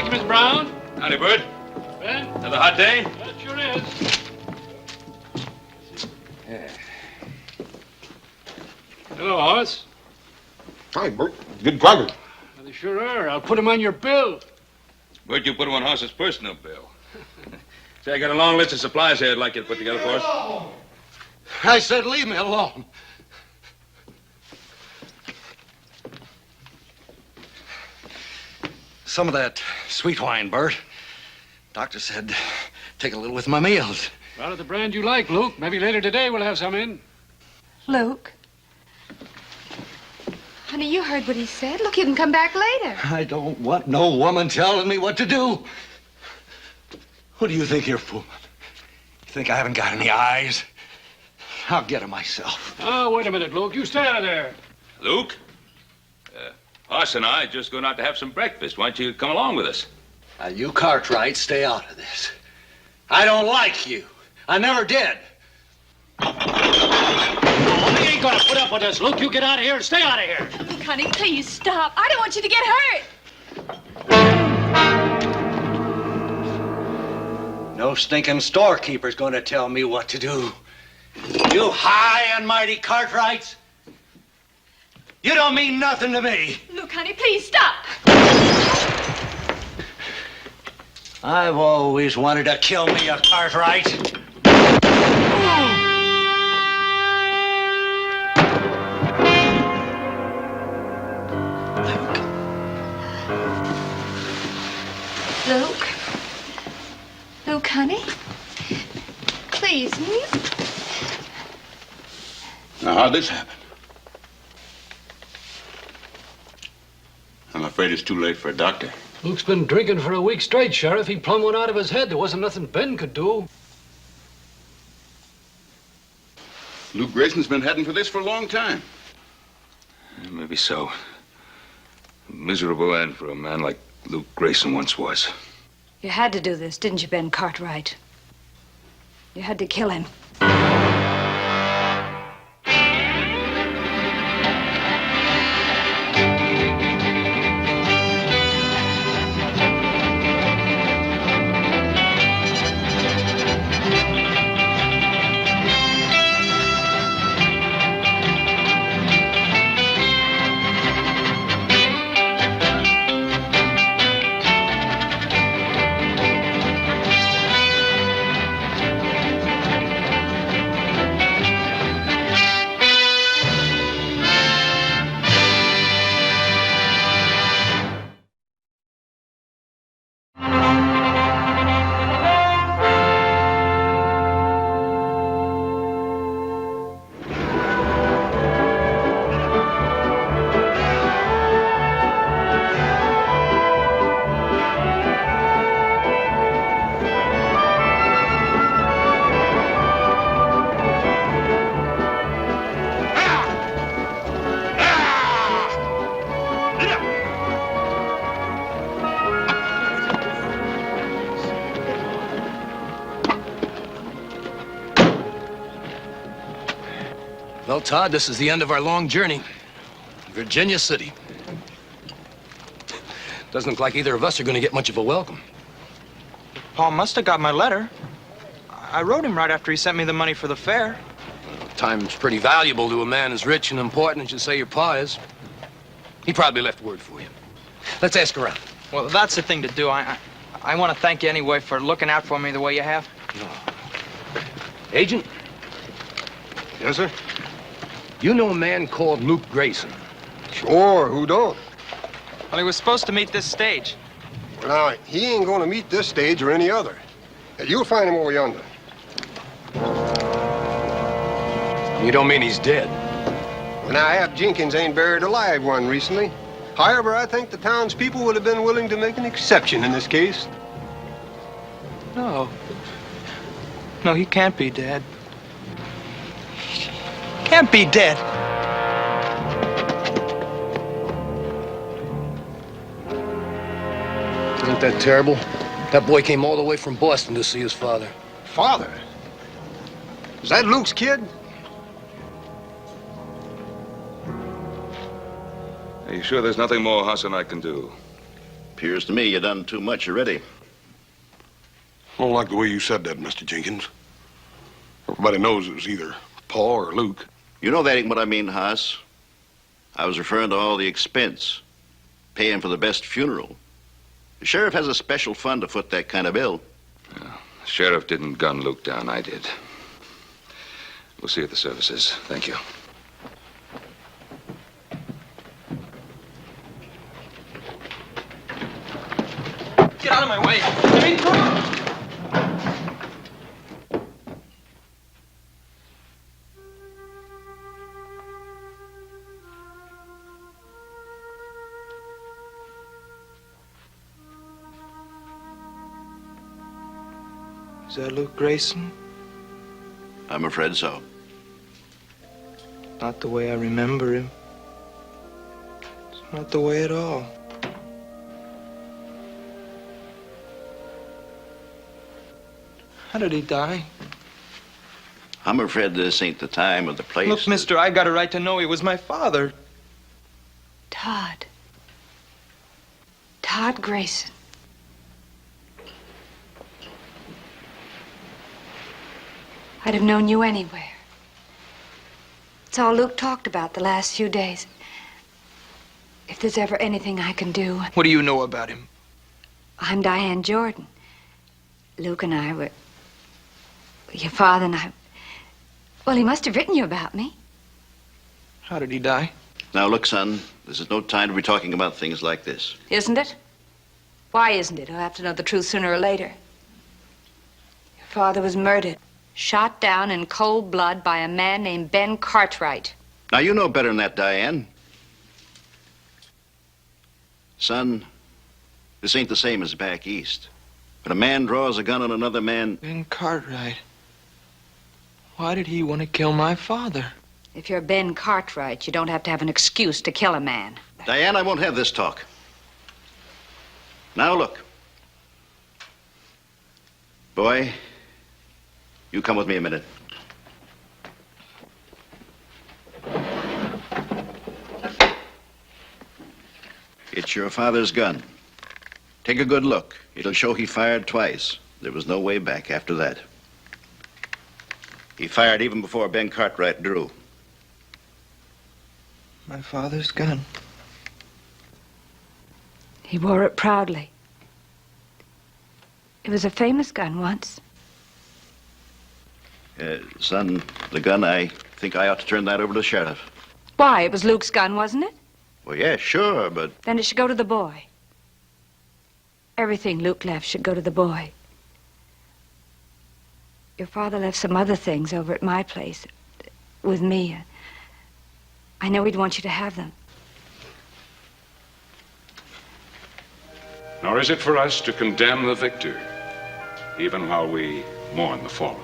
Thank you, Miss Brown. Howdy, Bert. Ben? Another hot day? That sure is. Yeah. Hello, Horace. Hi, Bert. Good driving. Well, they sure are. I'll put them on your bill. Bert, you put him on Hoss's personal bill. Say, I got a long list of supplies here I'd like you to put together for us. I said leave me alone. Some of that sweet wine, Bert. Doctor said take a little with my meals. Out of the brand you like, Luke. Maybe later today we'll have some in. Luke. Honey, you heard what he said. Look, you can come back later. I don't want no woman telling me what to do. Who do you think you're fooling? You think I haven't got any eyes? I'll get her myself. Oh, wait a minute, Luke. You stay out of there. Luke? Hoss and I just going out to have some breakfast. Why don't you come along with us? Now, you Cartwright, stay out of this. I don't like you. I never did. Oh, they ain't gonna put up with this, Luke. You get out of here and stay out of here. Luke, honey, please stop. I don't want you to get hurt. No stinking storekeeper's gonna tell me what to do. You high and mighty Cartwrights. You don't mean nothing to me. Luke, honey, please stop. I've always wanted to kill me a Cartwright. Luke. Luke, honey. Please, will you? Now, how'd this happen? I'm afraid it's too late for a doctor. Luke's been drinking for a week straight, Sheriff. He plumb went out of his head. There wasn't nothing Ben could do. Luke Grayson's been heading for this for a long time. Maybe so. A miserable end for a man like Luke Grayson once was. You had to do this, didn't you, Ben Cartwright? You had to kill him. Well, Todd, this is the end of our long journey. Virginia City. Doesn't look like either of us are going to get much of a welcome. Paul must have got my letter. I wrote him right after he sent me the money for the fare. Time's pretty valuable to a man as rich and important as you say your pa is. He probably left word for you. Let's ask around. Well, that's the thing to do. I want to thank you anyway for looking out for me the way you have. Agent, Yes, sir? you know a man called Luke Grayson? Sure, who don't? Well, he was supposed to meet this stage. Now, he ain't gonna meet this stage or any other. You'll find him over yonder. You don't mean he's dead? Well, now, Ab Jenkins ain't buried a live one recently. However, I think the townspeople would have been willing to make an exception in this case. No. No, he can't be dead. Can't be dead. Isn't that terrible? That boy came all the way from Boston to see his father. Father? Is that Luke's kid? Are you sure there's nothing more Hoss and I can do? Appears to me you done too much already. I don't like the way you said that, Mr. Jenkins. Everybody knows it was either Paul or Luke. You know that ain't what I mean, Haas. I was referring to all the expense. Paying for the best funeral. The sheriff has a special fund to foot that kind of bill. The sheriff didn't gun Luke down, I did. We'll see you at the services. Thank you. Get out of my way. I mean, come on. Is that Luke Grayson? I'm afraid so. Not the way I remember him. It's not the way at all. How did he die? I'm afraid this ain't the time or the place. Look, mister, I got a right to know he was my father. Todd. Todd Grayson. I'd have known you anywhere. It's all Luke talked about the last few days. If there's ever anything I can do... What do you know about him? I'm Diane Jordan. Luke and I were... Your father and I... Well, he must have written you about me. How did he die? Now, look, son, this is no time to be talking about things like this. Isn't it? Why isn't it? I'll have to know the truth sooner or later. Your father was murdered. Shot down in cold blood by a man named Ben Cartwright. Now, you know better than that, Diane. Son, this ain't the same as back east. When a man draws a gun on another man... Ben Cartwright. Why did he want to kill my father? If you're Ben Cartwright, you don't have to have an excuse to kill a man. Diane, I won't have this talk. Now, look. Boy, you come with me a minute. It's your father's gun. Take a good look. It'll show he fired twice. There was no way back after that. He fired even before Ben Cartwright drew. My father's gun. He wore it proudly. It was a famous gun once. Son, the gun, I think I ought to turn that over to the sheriff. Why? It was Luke's gun, wasn't it? Well, yeah, sure, but... Then it should go to the boy. Everything Luke left should go to the boy. Your father left some other things over at my place with me. I know he'd want you to have them. Nor is it for us to condemn the victor, even while we mourn the fallen.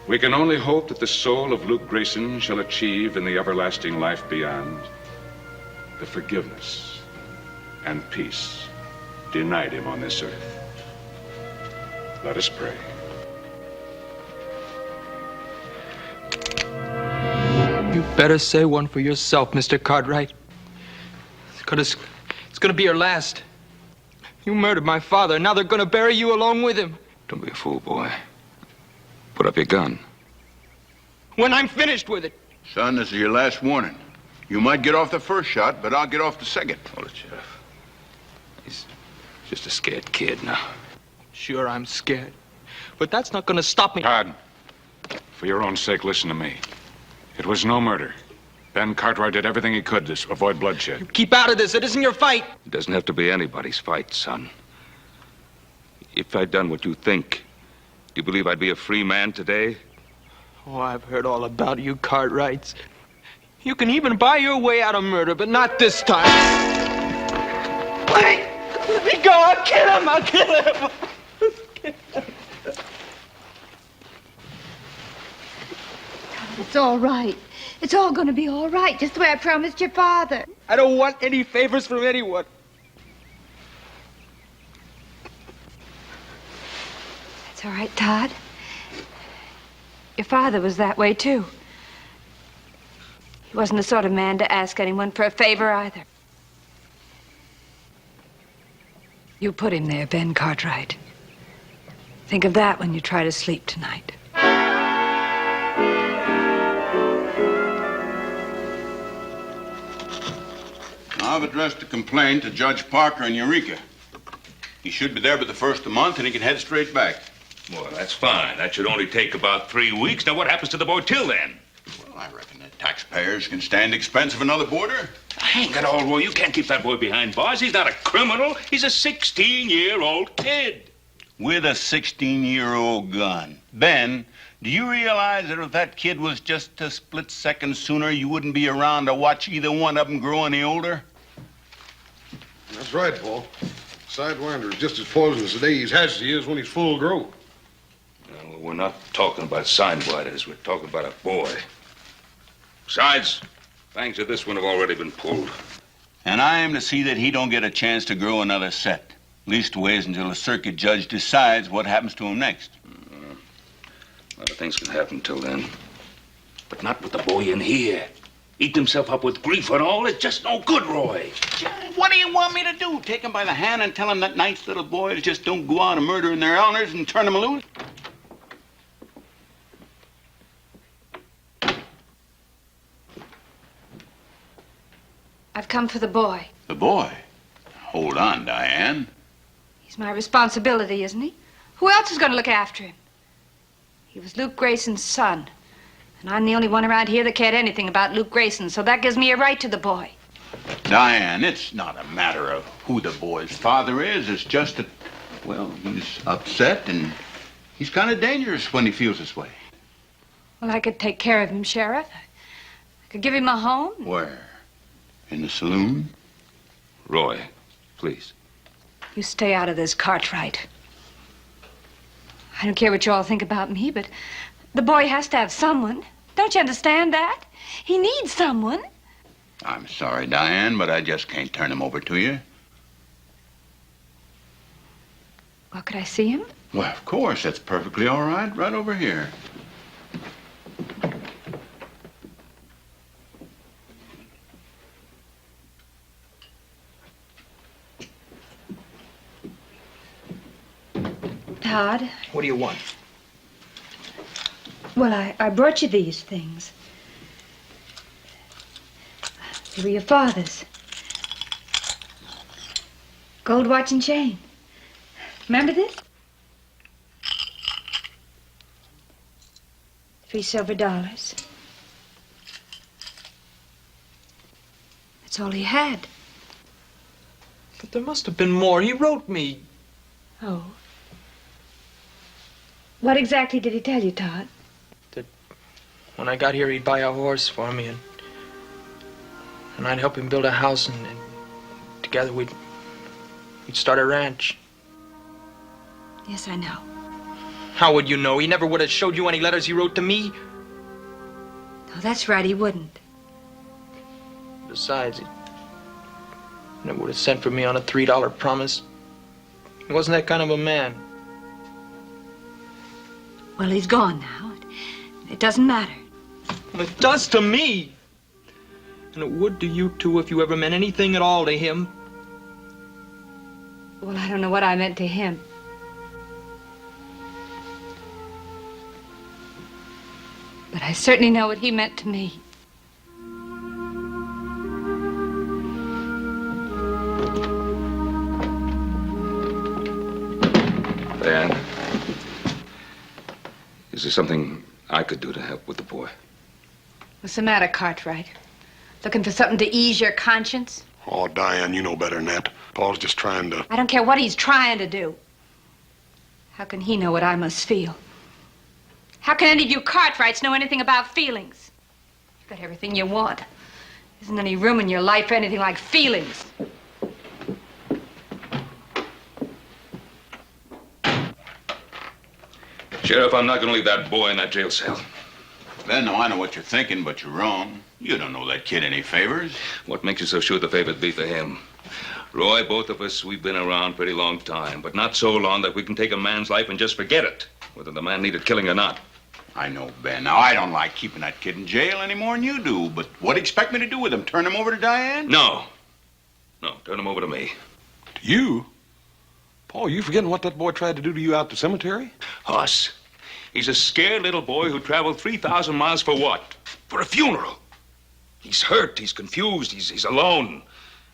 We can only hope that the soul of Luke Grayson shall achieve in the everlasting life beyond the forgiveness and peace denied him on this earth. Let us pray. You better say one for yourself, Mr. Cartwright. It's gonna be your last. You murdered my father, and now they're gonna bury you along with him. Don't be a fool, boy. Put up your gun. When I'm finished with it. Son, this is your last warning. You might get off the first shot, but I'll get off the second. Hold it, Sheriff. He's just a scared kid now. Sure, I'm scared. But that's not gonna stop me. Todd, for your own sake, listen to me. It was no murder. Ben Cartwright did everything he could to avoid bloodshed. Keep out of this. It isn't your fight. It doesn't have to be anybody's fight, son. If I'd done what you think, do you believe I'd be a free man today? Oh, I've heard all about you, Cartwrights. You can even buy your way out of murder, but not this time. Wait! Let me go! I'll kill him! I'll kill him! It's all right. It's all gonna be all right, just the way I promised your father. I don't want any favors from anyone. It's all right, Todd. Your father was that way, too. He wasn't the sort of man to ask anyone for a favor, either. You put him there, Ben Cartwright. Think of that when you try to sleep tonight. I've addressed a complaint to Judge Parker in Eureka. He should be there by the first of the month, and he can head straight back. Well, that's fine. That should only take about 3 weeks. Now, what happens to the boy till then? Well, I reckon the taxpayers can stand the expense of another boarder. Hang it all, Roy. You can't keep that boy behind bars. He's not a criminal. He's a 16-year-old kid. With a 16-year-old gun. Ben, do you realize that if that kid was just a split second sooner, you wouldn't be around to watch either one of them grow any older? That's right, Paul. Sidewinder is just as poisonous today as he is when he's full grown. Well, we're not talking about sidewinders. We're talking about a boy. Besides, fangs of this one have already been pulled. And I am to see that he don't get a chance to grow another set. Leastways until a circuit judge decides what happens to him next. A lot of things can happen till then. But not with the boy in here. Eat himself up with grief and all. It's just no good, Roy. What do you want me to do? Take him by the hand and tell him that nice little boys just don't go out and murdering their owners and turn them loose? I've come for the boy. The boy? Hold on, Diane. He's my responsibility, isn't he? Who else is going to look after him? He was Luke Grayson's son. And I'm the only one around here that cared anything about Luke Grayson, so that gives me a right to the boy. Diane, it's not a matter of who the boy's father is. It's just that, well, he's upset and he's kind of dangerous when he feels this way. Well, I could take care of him, Sheriff. I could give him a home. Where? In the saloon? Roy, please. You stay out of this, Cartwright. I don't care what you all think about me, but the boy has to have someone. Don't you understand that? He needs someone. I'm sorry, Diane, but I just can't turn him over to you. Well, could I see him? Well, of course. That's perfectly all right. Right over here. Todd? What do you want? Well, I brought you these things. They were your father's. Gold watch and chain. Remember this? 3 silver dollars. That's all he had. But there must have been more. He wrote me. Oh. What exactly did he tell you, Todd? That when I got here, he'd buy a horse for me, and I'd help him build a house, and together we'd start a ranch. Yes, I know. How would you know? He never would have showed you any letters he wrote to me. No, that's right, he wouldn't. Besides, he never would have sent for me on a $3 promise. He wasn't that kind of a man. Well, he's gone now. It doesn't matter. Well, it does to me. And it would to you, too, if you ever meant anything at all to him. Well, I don't know what I meant to him. But I certainly know what he meant to me. Diane, is there something I could do to help with the boy? What's the matter, Cartwright? Looking for something to ease your conscience? Oh, Diane, you know better than that. Paul's just trying to... I don't care what he's trying to do. How can he know what I must feel? How can any of you Cartwrights know anything about feelings? You've got everything you want. Isn't any room in your life for anything like feelings. Sheriff, I'm not going to leave that boy in that jail cell. Ben, now I know what you're thinking, but you're wrong. You don't know that kid any favors. What makes you so sure the favor'd be for him? Roy, both of us, we've been around a pretty long time, but not so long that we can take a man's life and just forget it, whether the man needed killing or not. I know, Ben. Now, I don't like keeping that kid in jail any more than you do, but what do you expect me to do with him? Turn him over to Diane? No. No, turn him over to me. To you? Paul, you forgetting what that boy tried to do to you out the cemetery? Hoss, he's a scared little boy who traveled 3,000 miles for what? For a funeral. He's hurt, he's confused, he's alone.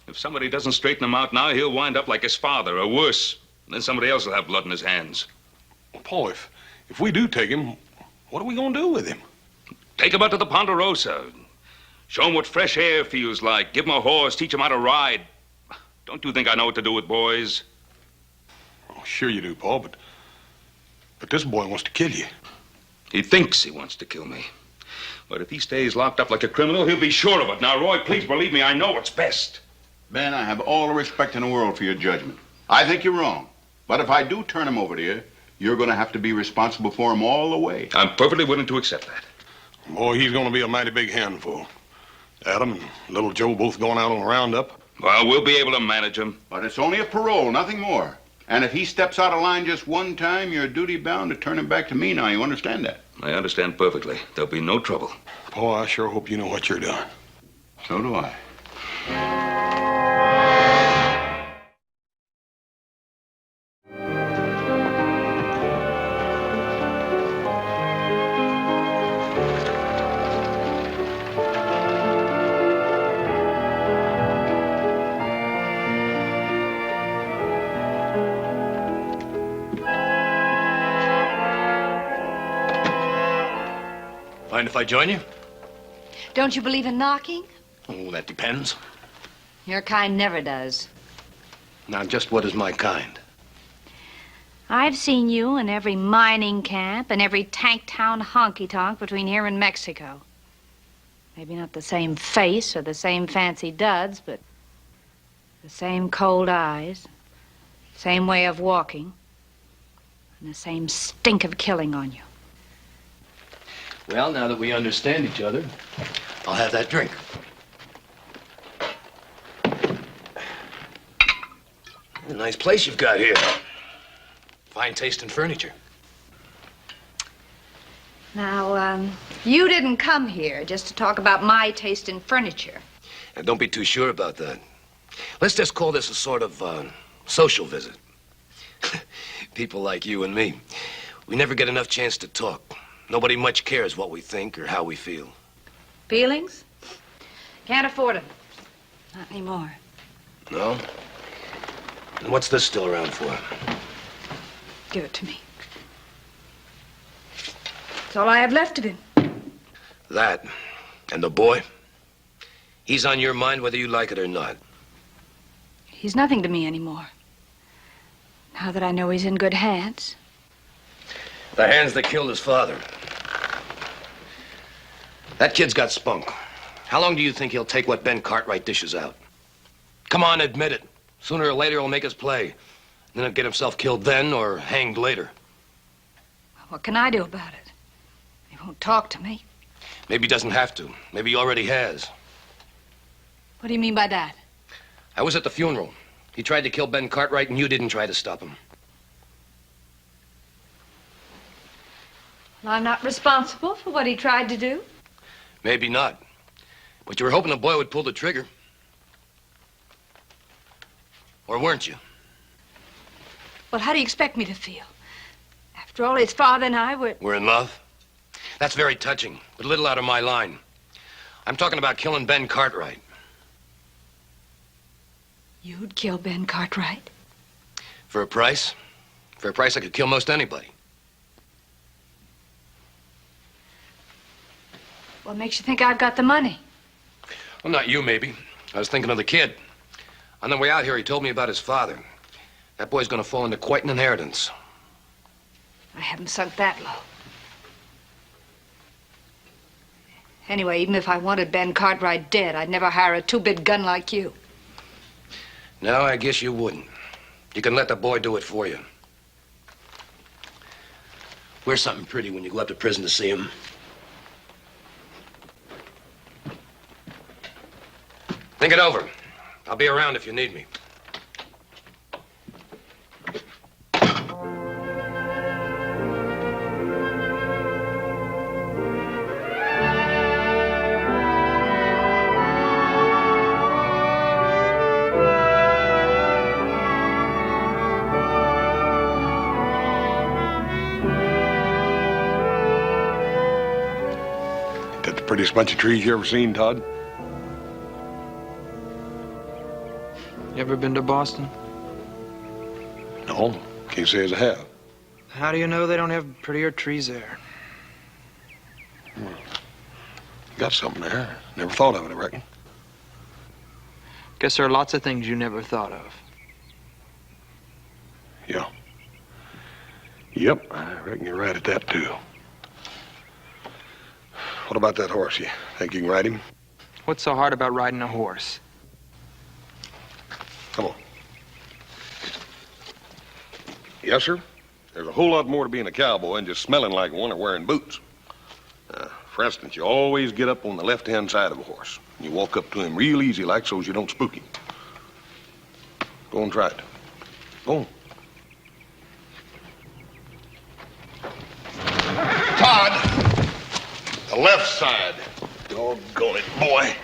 If somebody doesn't straighten him out now, he'll wind up like his father, or worse. And then somebody else will have blood in his hands. Well, Paul, if we do take him, what are we going to do with him? Take him out to the Ponderosa. Show him what fresh air feels like. Give him a horse, teach him how to ride. Don't you think I know what to do with boys? Oh, sure you do, Paul, but this boy wants to kill you. He thinks he wants to kill me. But if he stays locked up like a criminal, he'll be sure of it. Now, Roy, please believe me, I know what's best. Ben, I have all the respect in the world for your judgment. I think you're wrong. But if I do turn him over to you, you're going to have to be responsible for him all the way. I'm perfectly willing to accept that. Boy, he's going to be a mighty big handful. Adam and little Joe both going out on a roundup. Well, we'll be able to manage him. But it's only a parole, nothing more. And if he steps out of line just one time, you're duty bound to turn him back to me now. You understand that? I understand perfectly. There'll be no trouble. Paul, I sure hope you know what you're doing. So do I. Mind if I join you? Don't you believe in knocking? Oh, that depends. Your kind never does. Now, just what is my kind? I've seen you in every mining camp and every tank town honky-tonk between here and Mexico. Maybe not the same face or the same fancy duds, but the same cold eyes, same way of walking, and the same stink of killing on you. Well, now that we understand each other, I'll have that drink. A nice place you've got here. Fine taste in furniture. Now, you didn't come here just to talk about my taste in furniture. Now, don't be too sure about that. Let's just call this a sort of social visit. People like you and me, we never get enough chance to talk. Nobody much cares what we think or how we feel. Feelings? Can't afford them. Not anymore. No? And what's this still around for? Give it to me. It's all I have left of him. That and the boy, he's on your mind whether you like it or not. He's nothing to me anymore. Now that I know he's in good hands. The hands that killed his father. That kid's got spunk. How long do you think he'll take what Ben Cartwright dishes out? Come on, admit it. Sooner or later he'll make his play. Then he'll get himself killed then or hanged later. What can I do about it? He won't talk to me. Maybe he doesn't have to. Maybe he already has. What do you mean by that? I was at the funeral. He tried to kill Ben Cartwright and you didn't try to stop him. Well, I'm not responsible for what he tried to do. Maybe not. But you were hoping the boy would pull the trigger. Or weren't you? Well, how do you expect me to feel? After all, his father and I were... We're in love? That's very touching, but a little out of my line. I'm talking about killing Ben Cartwright. You'd kill Ben Cartwright? For a price? For a price I could kill most anybody. What makes you think I've got the money? Well, not you, maybe. I was thinking of the kid. On the way out here, he told me about his father. That boy's gonna fall into quite an inheritance. I haven't sunk that low. Anyway, even if I wanted Ben Cartwright dead, I'd never hire a two-bit gun like you. No, I guess you wouldn't. You can let the boy do it for you. Wear something pretty when you go up to prison to see him. Think it over. I'll be around if you need me. prettiest bunch of trees you ever seen, Todd. You ever been to Boston? No, can't say as I have. How do you know they don't have prettier trees there? Well, you got something there. Never thought of it, I reckon. Guess there are lots of things you never thought of. Yeah. Yep, I reckon you're right at that, too. What about that horse? You think you can ride him? What's so hard about riding a horse? Come on. Yes, sir. There's a whole lot more to being a cowboy than just smelling like one or wearing boots. For instance, you always get up on the left-hand side of a horse. You walk up to him real easy like so as you don't spook him. Go and try it. Go on. Todd! The left side. Doggone it, boy.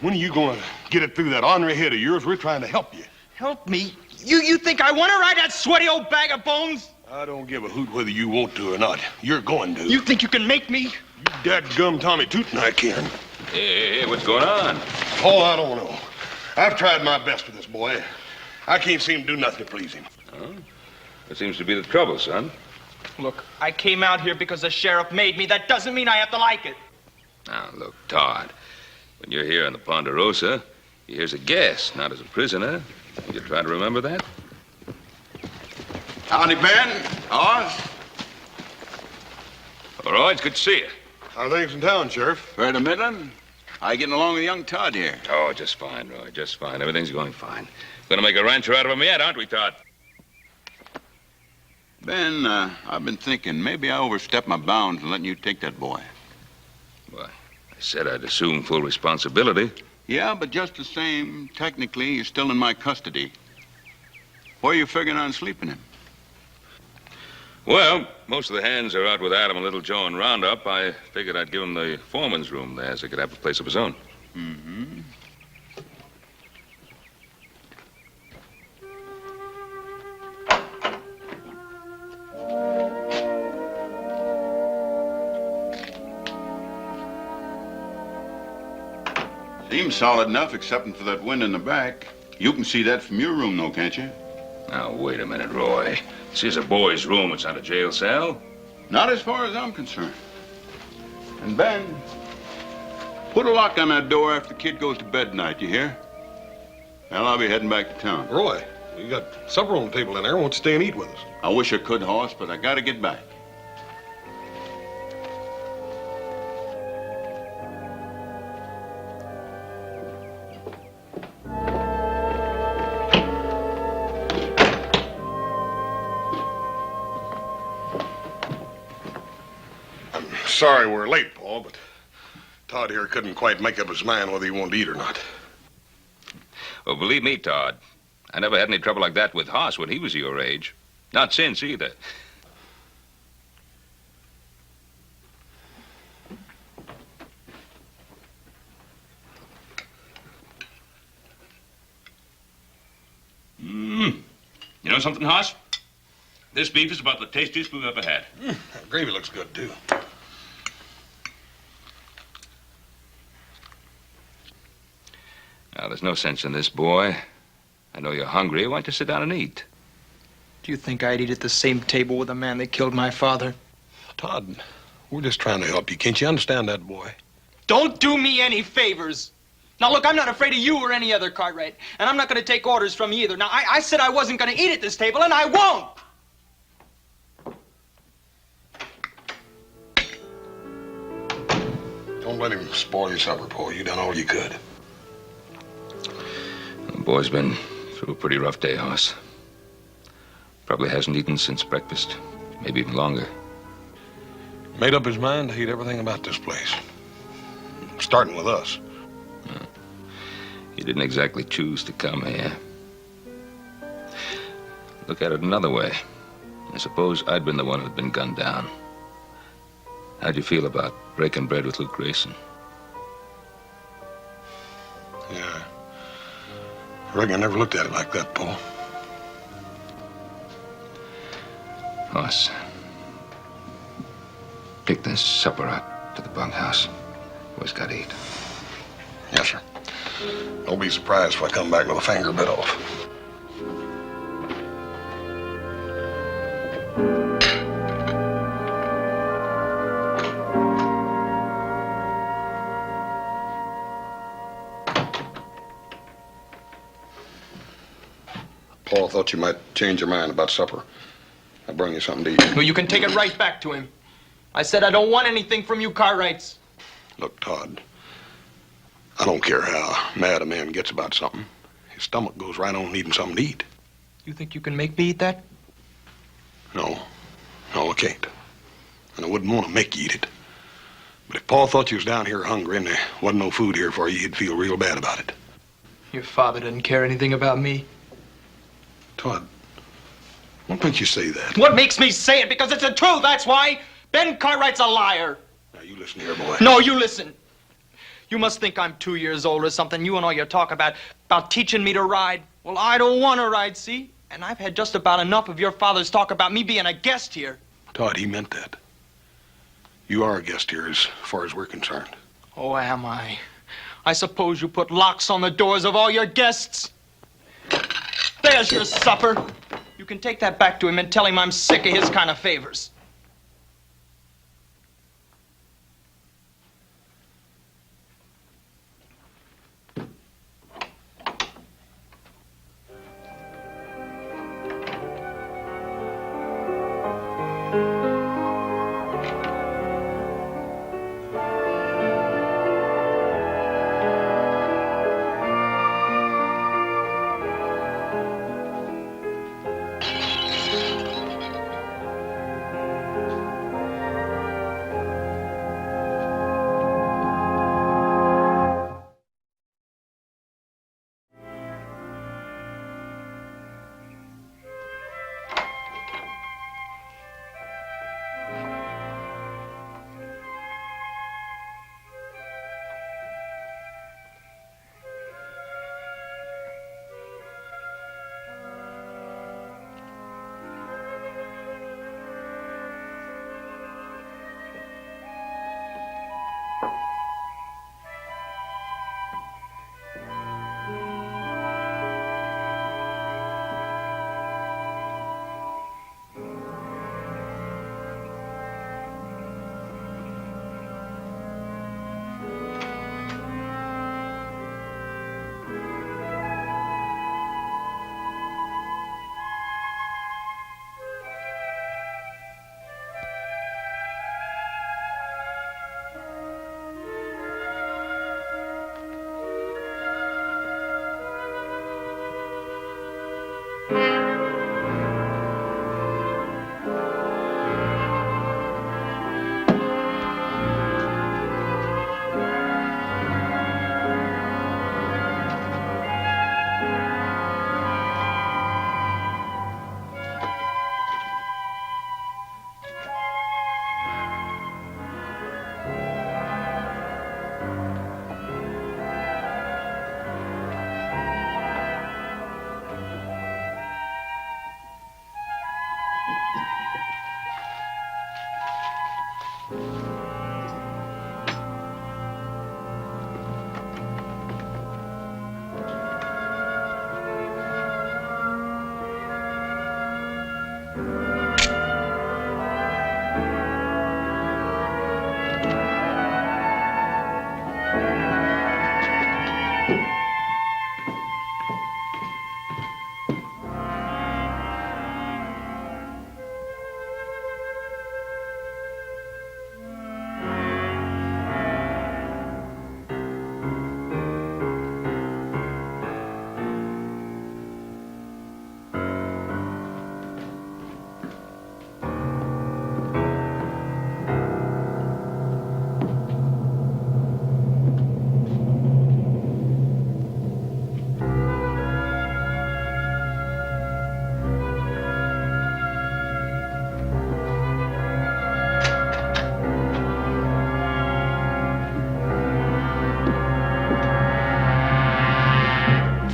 When are you going to get it through that ornery head of yours? We're trying to help you. Help me? You think I want to ride that sweaty old bag of bones? I don't give a hoot whether you want to or not. You're going to. You think you can make me? You dadgum Tommy Tootin' I can. Hey, what's going on? Oh, I don't know. I've tried my best with this boy. I can't seem to do nothing to please him. Oh, that seems to be the trouble, son. Look, I came out here because the sheriff made me. That doesn't mean I have to like it. Now, look, Todd, when you're here on the Ponderosa, you're here as a guest, not as a prisoner. You try to remember that? Howdy, Ben. Oz. All right, it's good to see you. How are things in town, Sheriff? Right a Midland. How you getting along with young Todd here? Oh, just fine, Roy, just fine. Everything's going fine. Gonna make a rancher out of him yet, aren't we, Todd? Ben, I've been thinking maybe I overstepped my bounds in letting you take that boy. Why, I said I'd assume full responsibility. Yeah, but just the same, technically, he's still in my custody. Where are you figuring on sleeping him? Well, most of the hands are out with Adam and Little Joe in Roundup. I figured I'd give him the foreman's room there so he could have a place of his own. Mm-hmm. Seems solid enough, excepting for that wind in the back. You can see that from your room, though, can't you? Now, wait a minute, Roy. This is a boy's room. It's not a jail cell. Not as far as I'm concerned. And Ben, put a lock on that door after the kid goes to bed tonight, you hear? Well, I'll be heading back to town. Roy, we got supper on the table in there. Won't you stay and eat with us? I wish I could, Hoss, but I gotta get back. Sorry we're late, Paul, but Todd here couldn't quite make up his mind whether he wanted to eat or not. Well, believe me, Todd, I never had any trouble like that with Hoss when he was your age. Not since, either. You know something, Hoss? This beef is about the tastiest we've ever had. That gravy looks good, too. Now, there's no sense in this, boy. I know you're hungry. Why don't you sit down and eat? Do you think I'd eat at the same table with a man that killed my father? Todd, we're just trying to help you. Can't you understand that, boy? Don't do me any favors. Now, look, I'm not afraid of you or any other Cartwright, and I'm not going to take orders from you either. Now, I said I wasn't going to eat at this table, and I won't. Don't let him spoil your supper, Paul. You done all you could. The boy's been through a pretty rough day, Hoss. Probably hasn't eaten since breakfast, maybe even longer. Made up his mind to hate everything about this place. Starting with us. He didn't exactly choose to come here. Look at it another way. I suppose I'd been the one who'd been gunned down. How'd you feel about breaking bread with Luke Grayson? Yeah. I reckon I never looked at it like that, Paul. Hoss, take this supper out to the bunkhouse. Always gotta eat. Yes, sir. Don't be surprised if I come back with a finger bit off. Paul thought you might change your mind about supper. I brought you something to eat. Well, you can take it right back to him. I said I don't want anything from you, Cartwrights. Look, Todd, I don't care how mad a man gets about something. His stomach goes right on needing something to eat. You think you can make me eat that? No, I can't. And I wouldn't want to make you eat it. But if Paul thought you was down here hungry and there wasn't no food here for you, he'd feel real bad about it. Your father doesn't care anything about me. Todd, what makes you say that? What makes me say it? Because it's the truth, that's why. Ben Cartwright's a liar. Now, you listen here, boy. No, you listen. You must think I'm 2 years old or something. You and all your talk about teaching me to ride. Well, I don't want to ride, see? And I've had just about enough of your father's talk about me being a guest here. Todd, he meant that. You are a guest here as far as we're concerned. Oh, am I? I suppose you put locks on the doors of all your guests. There's your supper. You can take that back to him and tell him I'm sick of his kind of favors.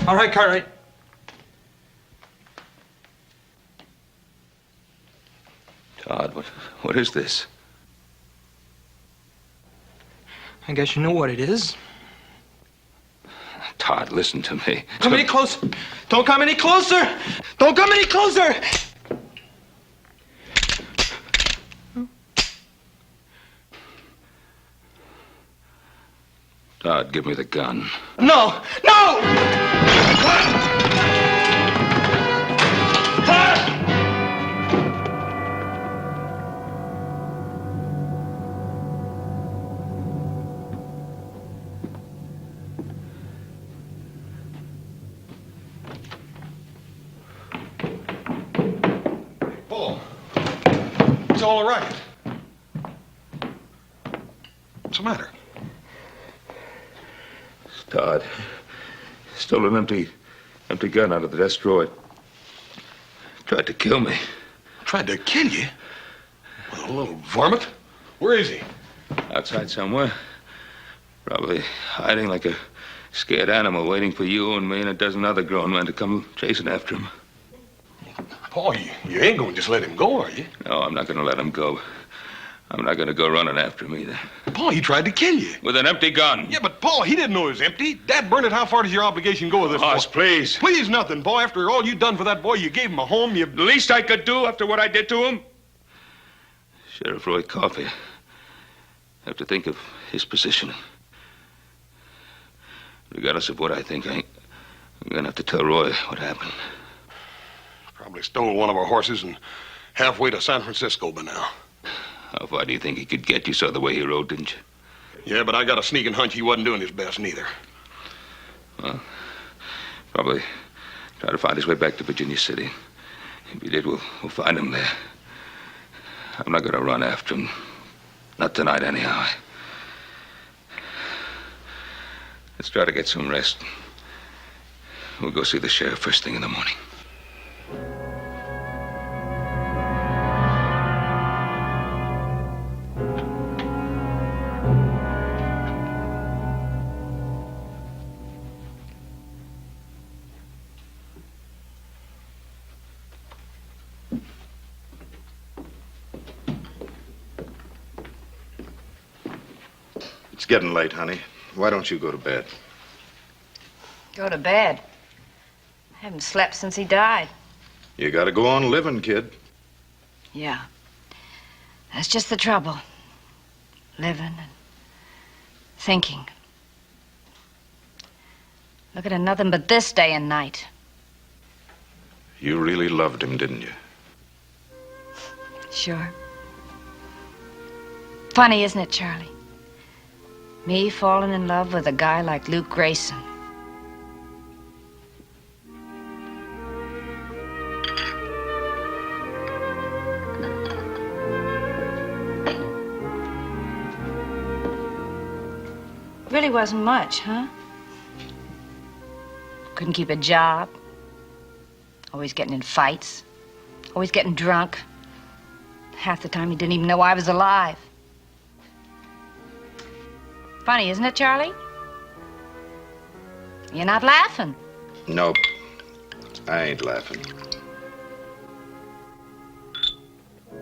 All right, Cartwright. Todd, what is this? I guess you know what it is. Todd, listen to me. Come any closer. Don't come any closer. Don't come any closer. Todd, give me the gun. No! No! Paul, it's all right. What's the matter? Todd, stole an empty gun out of the desk drawer. Tried to kill me. Tried to kill you? Well, a little varmint. Where is he? Outside somewhere. Probably hiding like a scared animal, waiting for you and me and a dozen other grown men to come chasing after him. Paul, you ain't gonna just let him go, are you? No, I'm not gonna let him go. I'm not gonna go running after him either. Paul, he tried to kill you. With an empty gun. Yeah, but Paul, he didn't know it was empty. Dad burned it. How far does your obligation go with this Hoss, boy? please. Please nothing, boy. After all you done for that boy, you gave him a home, The least I could do after what I did to him? Sheriff Roy Coffey. I have to think of his position. Regardless of what I think, I'm gonna have to tell Roy what happened. Probably stole one of our horses and halfway to San Francisco by now. How far do you think he could get? You saw the way he rode, didn't you? Yeah, but I got a sneaking hunch he wasn't doing his best neither. Well, probably try to find his way back to Virginia City. If he did, we'll find him there. I'm not gonna run after him. Not tonight, anyhow. Let's try to get some rest. We'll go see the sheriff first thing in the morning. It's getting late, honey. Why don't you go to bed? Go to bed. I haven't slept since he died. You gotta go on living, kid. Yeah. That's just the trouble. Living and thinking. Look at nothing but this day and night. You really loved him, didn't you? Sure. Funny, isn't it, Charlie? Me falling in love with a guy like Luke Grayson. Really wasn't much, huh? Couldn't keep a job. Always getting in fights. Always getting drunk. Half the time he didn't even know I was alive. Funny, isn't it, Charlie? You're not laughing. Nope. I ain't laughing.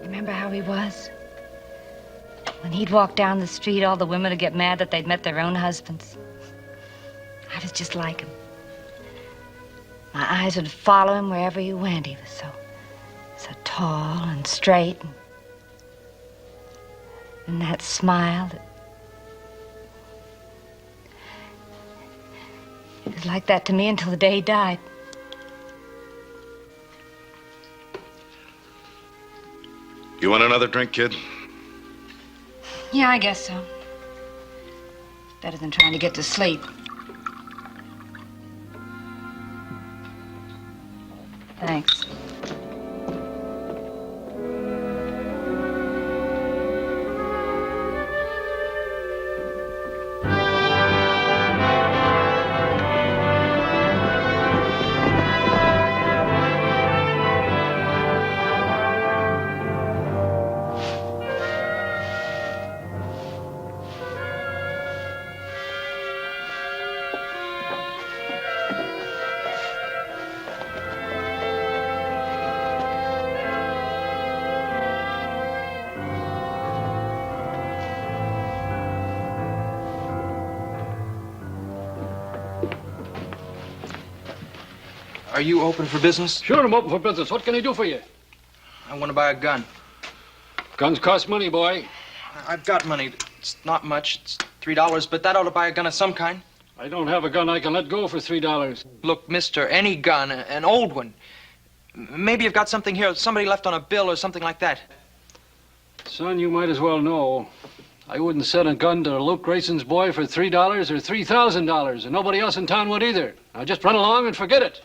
Remember how he was? When he'd walk down the street, all the women would get mad that they'd met their own husbands. I was just like him. My eyes would follow him wherever he went. He was so tall and straight. And that smile that... It was like that to me until the day he died. You want another drink, kid? Yeah, I guess so. Better than trying to get to sleep. Thanks. Are you open for business? Sure, I'm open for business. What can I do for you? I want to buy a gun. Guns cost money, boy. I've got money. It's not much. It's $3, but that ought to buy a gun of some kind. I don't have a gun I can let go for $3. Look, mister, any gun, an old one. Maybe you've got something here, somebody left on a bill or something like that. Son, you might as well know. I wouldn't sell a gun to Luke Grayson's boy for $3 or $3,000, and nobody else in town would either. Now just run along and forget it.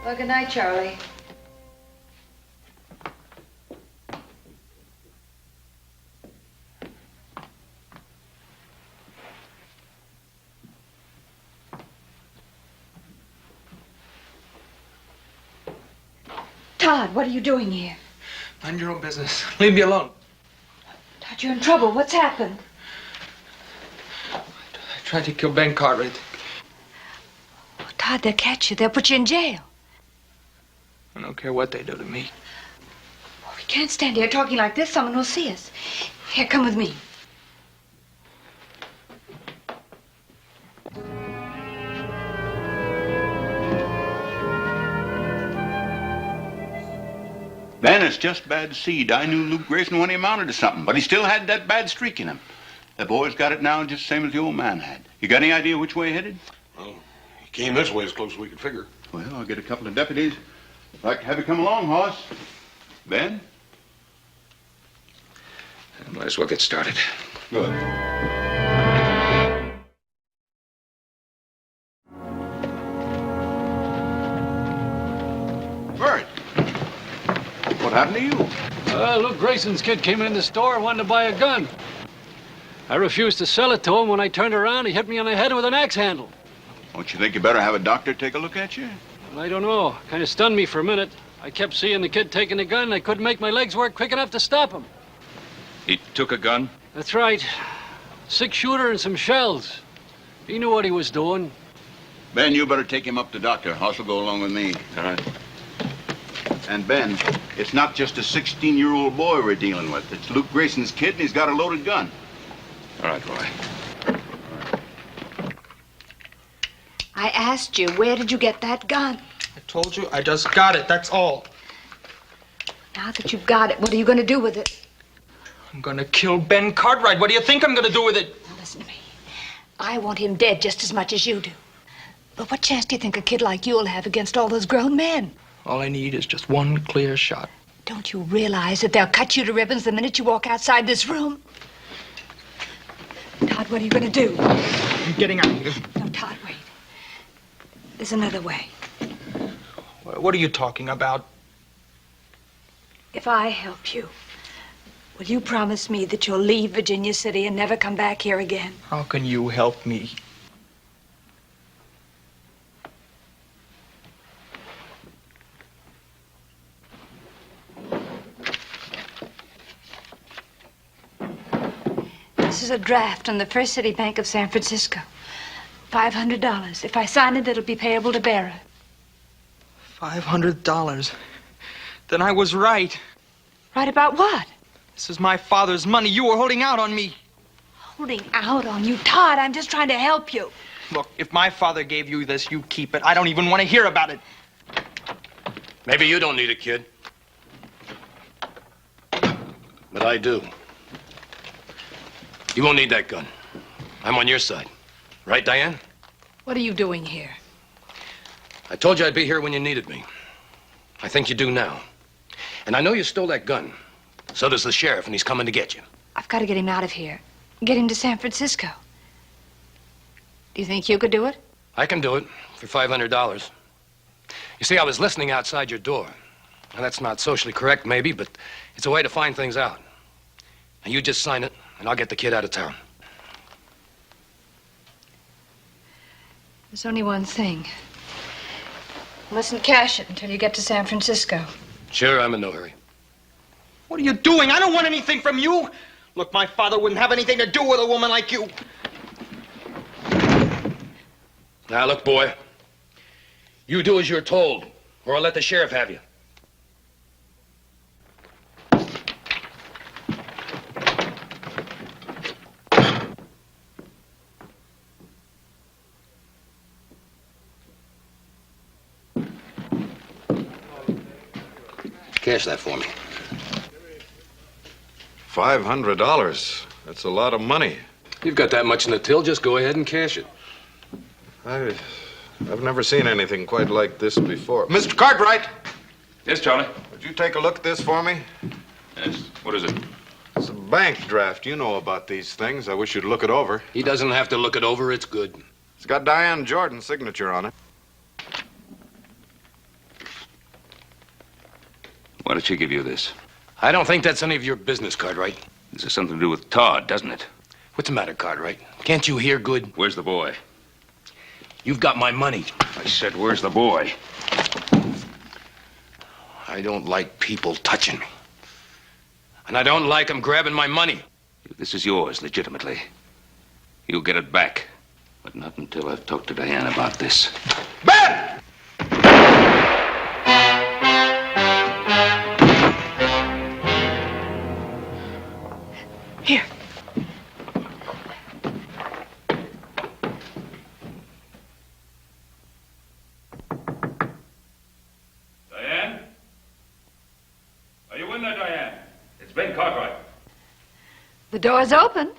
Well, good night, Charlie. Todd, what are you doing here? Mind your own business. Leave me alone. Todd, you're in trouble. What's happened? I tried to kill Ben Cartwright. Oh, Todd, they'll catch you. They'll put you in jail. I don't care what they do to me. Oh, we can't stand here talking like this. Someone will see us. Here, come with me. Ben, it's just bad seed. I knew Luke Grayson when he amounted to something, but he still had that bad streak in him. The boy's got it now just the same as the old man had. You got any idea which way he headed? Well, he came this way as close as we could figure. Well, I'll get a couple of deputies. I'd like to have you come along, Hoss. Ben? Might as well get started. Good. Bert, what happened to you? Luke Grayson's kid came in the store and wanted to buy a gun. I refused to sell it to him. When I turned around, he hit me on the head with an axe handle. Don't you think you better have a doctor take a look at you? Well, I don't know. Kind of stunned me for a minute. I kept seeing the kid taking the gun, and I couldn't make my legs work quick enough to stop him. He took a gun? That's right. 6-shooter and some shells. He knew what he was doing. Ben, you better take him up to doctor. Hoss will go along with me. All right. And Ben, it's not just a 16-year-old boy we're dealing with. It's Luke Grayson's kid, and he's got a loaded gun. All right, Roy. I asked you, where did you get that gun? I told you, I just got it, that's all. Now that you've got it, what are you going to do with it? I'm gonna kill Ben Cartwright. What do you think I'm gonna do with it? Now listen to me. I want him dead just as much as you do. But what chance do you think a kid like you'll have against all those grown men? All I need is just one clear shot. Don't you realize that they'll cut you to ribbons the minute you walk outside this room? Todd, what are you going to do? I'm getting out of here. No, Todd, wait. There's another way. What are you talking about? If I help you, will you promise me that you'll leave Virginia City and never come back here again? How can you help me? This is a draft on the First City Bank of San Francisco. $500. If I sign it, it'll be payable to bearer. $500. Then I was right. Right about what? This is my father's money. You were holding out on me. Holding out on you, Todd. I'm just trying to help you. Look, if my father gave you this, you keep it. I don't even want to hear about it. Maybe you don't need it, kid. But I do. You won't need that gun. I'm on your side. Right, Diane? What are you doing here? I told you I'd be here when you needed me. I think you do now. And I know you stole that gun. So does the sheriff, and he's coming to get you. I've got to get him out of here. Get him to San Francisco. Do you think you could do it? I can do it for $500. You see, I was listening outside your door. Now, that's not socially correct, maybe, but it's a way to find things out. And you just sign it, and I'll get the kid out of town. There's only one thing. You mustn't cash it until you get to San Francisco. Sure, I'm in no hurry. What are you doing? I don't want anything from you. Look, my father wouldn't have anything to do with a woman like you. Now, look, boy. You do as you're told, or I'll let the sheriff have you. Cash that for me. $500. That's a lot of money. You've got that much in the till, just go ahead and cash it. I've never seen anything quite like this before. Mr. Cartwright! Yes, Charlie? Would you take a look at this for me? Yes. What is it? It's a bank draft. You know about these things. I wish you'd look it over. He doesn't have to look it over. It's good. It's got Diane Jordan's signature on it. Why did she give you this? I don't think that's any of your business, Cartwright. This has something to do with Todd, doesn't it? What's the matter, Cartwright? Can't you hear good? Where's the boy? You've got my money. I said, where's the boy? I don't like people touching me. And I don't like them grabbing my money. This is yours, legitimately. You'll get it back. But not until I've talked to Diane about this. Ben! Here. Diane? Are you in there, Diane? It's Ben Cartwright. The door's open.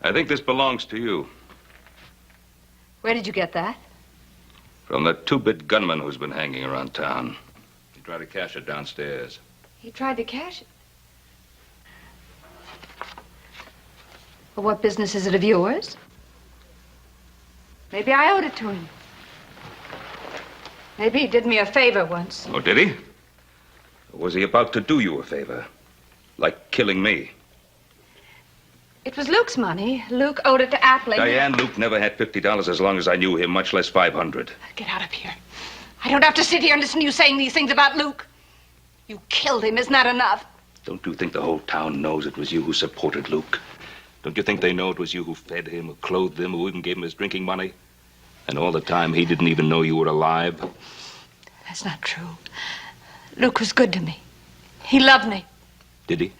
I think this belongs to you. Where did you get that? From that two-bit gunman who's been hanging around town. He tried to cash it downstairs. He tried to cash it. Well, what business is it of yours? Maybe I owed it to him. Maybe he did me a favor once. Oh, did he? Or was he about to do you a favor? Like killing me? It was Luke's money. Luke owed it to Appling. Diane, Luke never had $50 as long as I knew him, much less 500. Get out of here. I don't have to sit here and listen to you saying these things about Luke. You killed him. Isn't that enough? Don't you think the whole town knows it was you who supported Luke? Don't you think they know it was you who fed him, who clothed him, who even gave him his drinking money? And all the time, he didn't even know you were alive? That's not true. Luke was good to me. He loved me. Did he?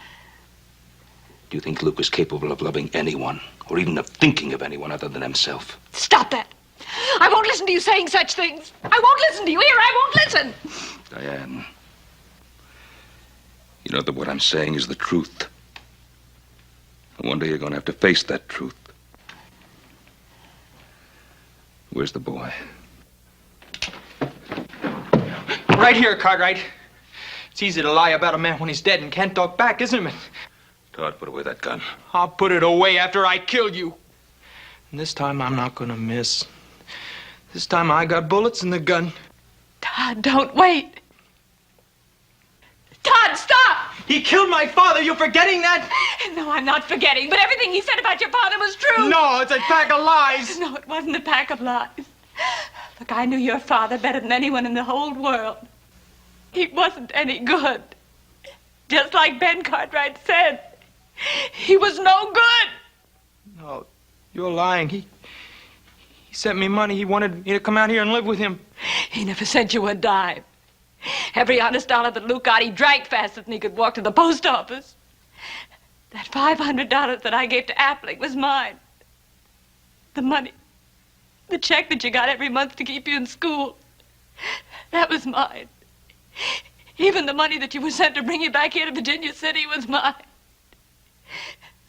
Do you think Luke is capable of loving anyone, or even of thinking of anyone other than himself? Stop that. I won't listen to you saying such things. I won't listen to you. Here, I won't listen. Diane, you know that what I'm saying is the truth. And one day you're going to have to face that truth. Where's the boy? Right here, Cartwright. It's easy to lie about a man when he's dead and can't talk back, isn't it? Todd, put away that gun. I'll put it away after I kill you. And this time I'm not gonna miss. This time I got bullets in the gun. Todd, don't wait. Todd, stop! He killed my father. You forgetting that? No, I'm not forgetting, but everything he said about your father was true. No, it's a pack of lies. No, it wasn't a pack of lies. Look, I knew your father better than anyone in the whole world. He wasn't any good. Just like Ben Cartwright said, he was no good. No, you're lying. He sent me money. He wanted me to come out here and live with him. He never sent you a dime. Every honest dollar that Luke got, he drank faster than he could walk to the post office. That $500 that I gave to Appling was mine. The money, the check that you got every month to keep you in school, that was mine. Even the money that you were sent to bring you back here to Virginia City was mine.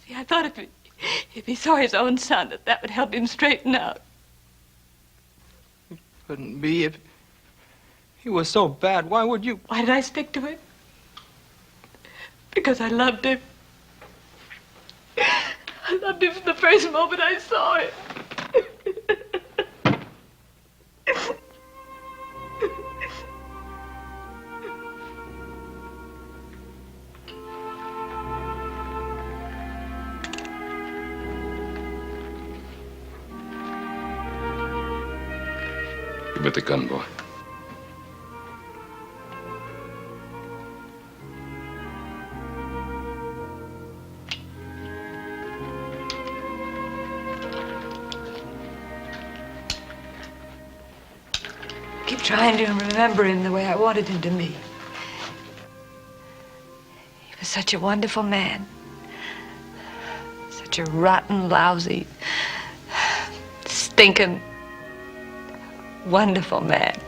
See, I thought if he saw his own son, that would help him straighten out. It couldn't be. If he was so bad, why would you? Why did I stick to him? Because I loved him. I loved him from the first moment I saw him. Give it the gun, boy. Keep trying to remember him the way I wanted him to be. He was such a wonderful man. Such a rotten, lousy, stinking, wonderful man.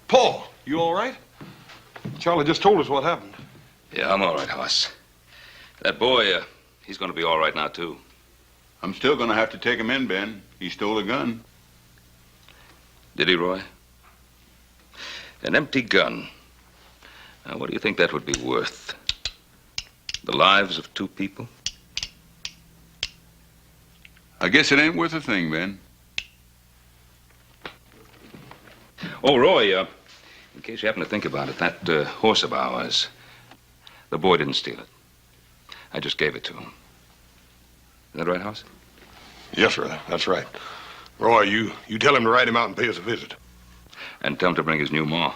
Paul, you all right? Charlie just told us what happened. Yeah, I'm all right, Hoss. That boy, he's going to be all right now, too. I'm still going to have to take him in, Ben. He stole a gun. Did he, Roy? An empty gun. Now, what do you think that would be worth? The lives of two people? I guess it ain't worth a thing, Ben. Oh, Roy, in case you happen to think about it, that horse of ours, the boy didn't steal it. I just gave it to him. Is that right, Hoss? Yes, sir, that's right. Roy, you tell him to ride him out and pay us a visit. And tell him to bring his new maw.